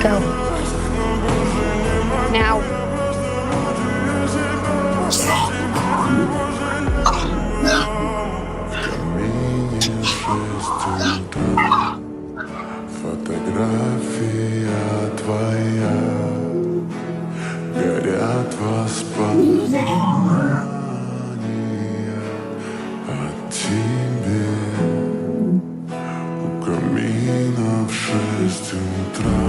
Go. Now. Фотография твоя, горят воспоминания о тебе. У камина в 6 утра